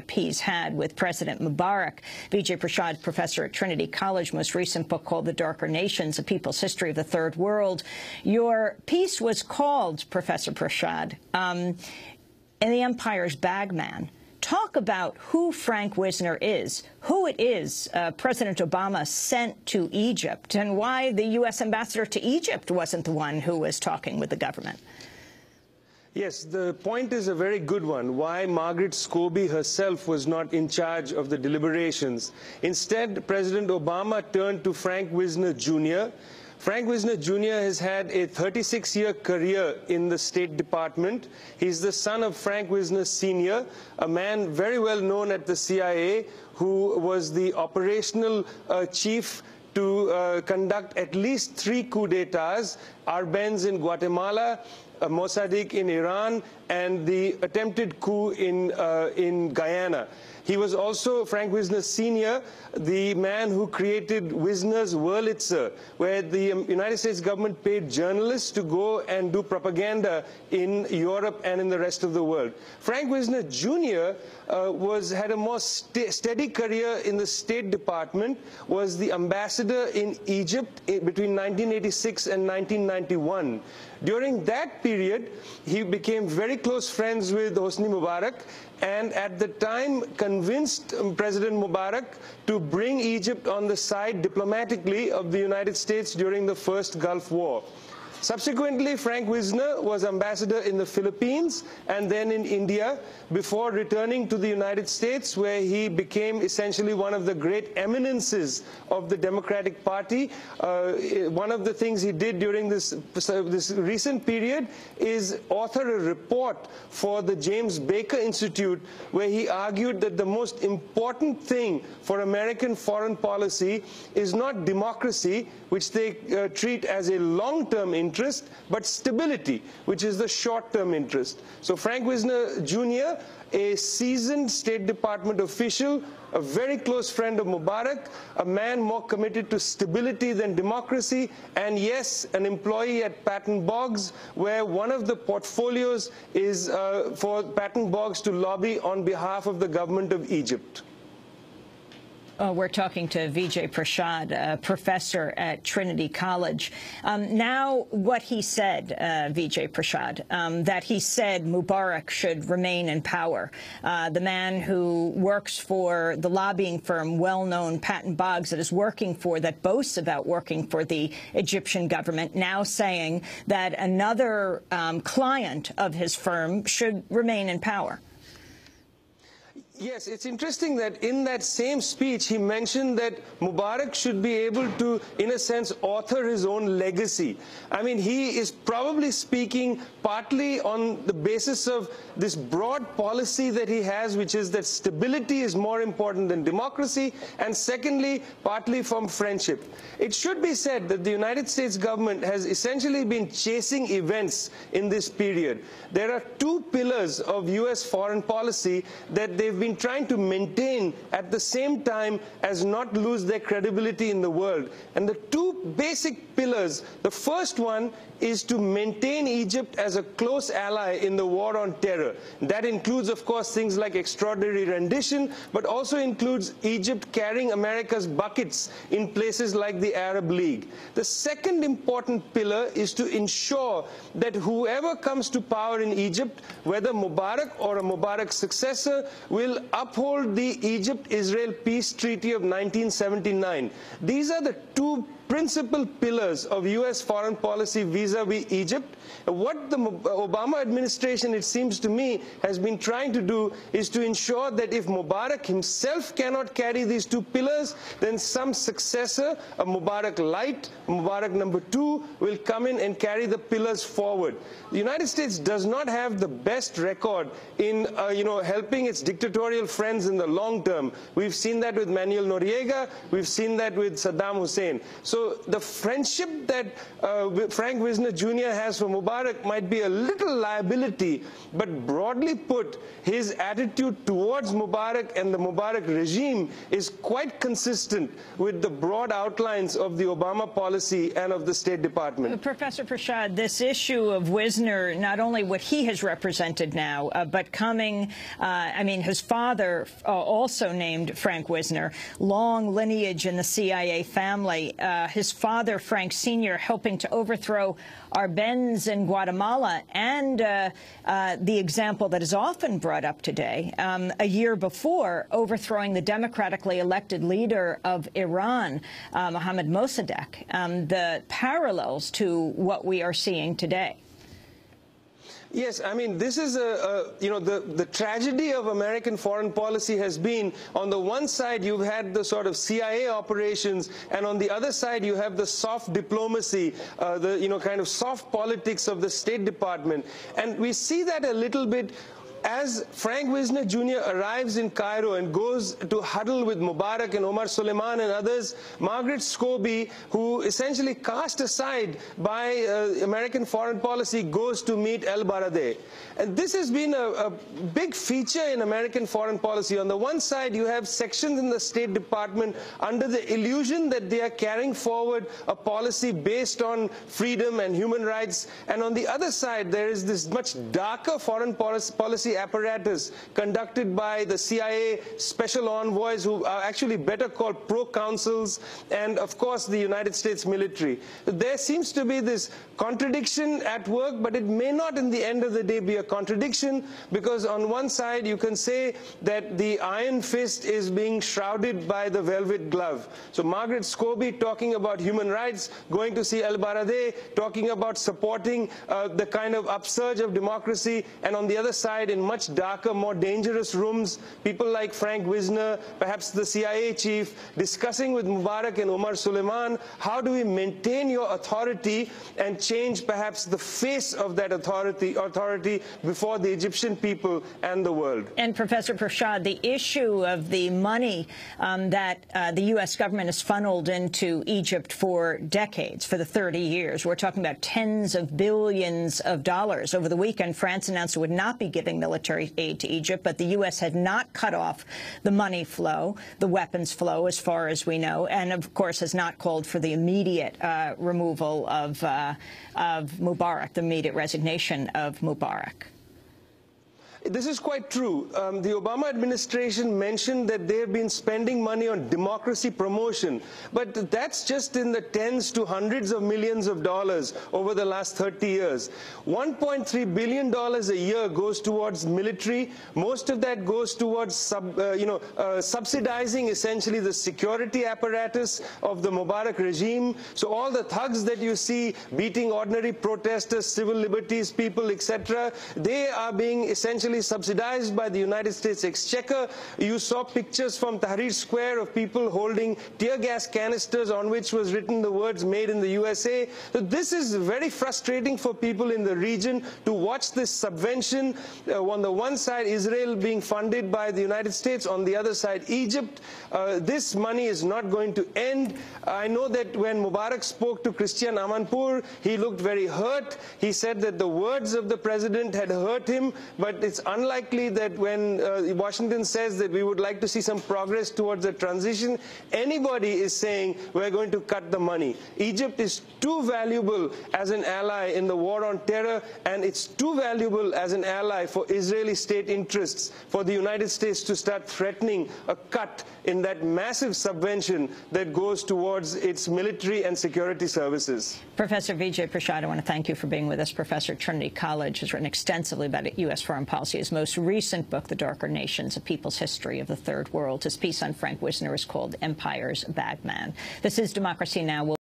he's had with President Mubarak. Vijay Prashad, professor at Trinity College, most recent book called The Darker Nations, A People's History of the Third World. Your piece was called, Professor Prashad, In the Empire's Bagman. Talk about who Frank Wisner is, who it is President Obama sent to Egypt, and why the U.S. ambassador to Egypt wasn't the one who was talking with the government. Yes, the point is a very good one, why Margaret Scobie herself was not in charge of the deliberations. Instead, President Obama turned to Frank Wisner Jr. Frank Wisner Jr. has had a 36-year career in the State Department. He's the son of Frank Wisner Sr., a man very well known at the CIA, who was the operational chief to conduct at least 3 coups d'etats, Arbenz in Guatemala, Mossadegh in Iran, and the attempted coup in Guyana. He was also, Frank Wisner Sr., the man who created Wisner's Wurlitzer, where the United States government paid journalists to go and do propaganda in Europe and in the rest of the world. Frank Wisner Jr. Had a more steady career in the State Department, was the ambassador in Egypt between 1986 and 1991. During that period, he became very close friends with Hosni Mubarak, and at the time convinced President Mubarak to bring Egypt on the side diplomatically of the United States during the first Gulf War. Subsequently, Frank Wisner was ambassador in the Philippines and then in India before returning to the United States, where he became essentially one of the great eminences of the Democratic Party. One of the things he did during this recent period is author a report for the James Baker Institute, where he argued that the most important thing for American foreign policy is not democracy, which they treat as a long-term interest, but stability, which is the short-term interest. So Frank Wisner Jr., a seasoned State Department official, a very close friend of Mubarak, a man more committed to stability than democracy, and yes, an employee at Patton Boggs, where one of the portfolios is for Patton Boggs to lobby on behalf of the government of Egypt. We're talking to Vijay Prashad, a professor at Trinity College. Now, what he said, Vijay Prashad, that he said Mubarak should remain in power. The man who works for the lobbying firm, well-known Patton Boggs, that boasts about working for the Egyptian government, now saying that another client of his firm should remain in power. Yes, it's interesting that in that same speech, he mentioned that Mubarak should be able to, in a sense, author his own legacy. I mean, he is probably speaking partly on the basis of this broad policy that he has, which is that stability is more important than democracy, and secondly, partly from friendship. It should be said that the United States government has essentially been chasing events in this period. There are 2 pillars of U.S. foreign policy that they've been trying to maintain at the same time as not lose their credibility in the world. And the 2 basic pillars, the first one is to maintain Egypt as a close ally in the war on terror. That includes, of course, things like extraordinary rendition, but also includes Egypt carrying America's buckets in places like the Arab League. The second important pillar is to ensure that whoever comes to power in Egypt, whether Mubarak or a Mubarak successor, will uphold the Egypt-Israel Peace Treaty of 1979. These are the 2 principal pillars of U.S. foreign policy vis-a-vis Egypt. What the Obama administration, it seems to me, has been trying to do is to ensure that if Mubarak himself cannot carry these 2 pillars, then some successor, a Mubarak Light, Mubarak number 2, will come in and carry the pillars forward. The United States does not have the best record in helping its dictatorial friends in the long term. We've seen that with Manuel Noriega. We've seen that with Saddam Hussein. So So the friendship that Frank Wisner Jr. has for Mubarak might be a little liability, but broadly put, his attitude towards Mubarak and the Mubarak regime is quite consistent with the broad outlines of the Obama policy and of the State Department. Professor Prashad, this issue of Wisner, not only what he has represented now, but coming, I mean, his father also named Frank Wisner, long lineage in the CIA family. His father, Frank Sr., helping to overthrow Arbenz in Guatemala, and the example that is often brought up today, a year before, overthrowing the democratically elected leader of Iran, Mohammad Mossadegh, the parallels to what we are seeing today. Yes, I mean, this is the tragedy of American foreign policy has been, on the one side you've had the sort of CIA operations, and on the other side you have the soft diplomacy, the kind of soft politics of the State Department. And we see that a little bit as Frank Wisner Jr. arrives in Cairo and goes to huddle with Mubarak and Omar Suleiman and others. Margaret Scobie, who essentially cast aside by American foreign policy, goes to meet el-Baradei. And this has been a big feature in American foreign policy. On the one side, you have sections in the State Department under the illusion that they are carrying forward a policy based on freedom and human rights. And on the other side, there is this much darker foreign policy apparatus conducted by the CIA special envoys, who are actually better called pro-councils, and of course the United States military. There seems to be this contradiction at work, but it may not in the end of the day be a contradiction, because on one side you can say that the iron fist is being shrouded by the velvet glove. So Margaret Scobie talking about human rights, going to see el-Baradei, talking about supporting the kind of upsurge of democracy, and on the other side, in much darker, more dangerous rooms, people like Frank Wisner, perhaps the CIA chief, discussing with Mubarak and Omar Suleiman, how do we maintain your authority and change perhaps the face of that authority before the Egyptian people and the world. And Professor Prashad, the issue of the money that the U.S. government has funneled into Egypt for decades, for the 30 years, we're talking about tens of billions of dollars. Over the weekend, France announced it would not be giving military aid to Egypt, but the U.S. had not cut off the money flow, the weapons flow, as far as we know, and of course has not called for the immediate removal of Mubarak, the immediate resignation of Mubarak. This is quite true. The Obama administration mentioned that they have been spending money on democracy promotion, but that's just in the tens to hundreds of millions of dollars over the last 30 years. $1.3 billion a year goes towards military. Most of that goes towards subsidizing essentially the security apparatus of the Mubarak regime. So all the thugs that you see beating ordinary protesters, civil liberties people, etc., they are being essentially subsidized by the United States Exchequer. You saw pictures from Tahrir Square of people holding tear gas canisters on which was written the words "Made in the USA." So this is very frustrating for people in the region to watch this subvention. On the one side, Israel being funded by the United States, on the other side, Egypt. This money is not going to end. I know that when Mubarak spoke to Christian Amanpour, he looked very hurt. He said that the words of the president had hurt him, but it's unlikely that when Washington says that we would like to see some progress towards a transition, anybody is saying we're going to cut the money. Egypt is too valuable as an ally in the war on terror, and it's too valuable as an ally for Israeli state interests for the United States to start threatening a cut in that massive subvention that goes towards its military and security services. Professor Vijay Prashad, I want to thank you for being with us. Professor at Trinity College, has written extensively about U.S. foreign policy. His most recent book, The Darker Nations, A People's History of the Third World. His piece on Frank Wisner is called Empire's Bagman. This is Democracy Now!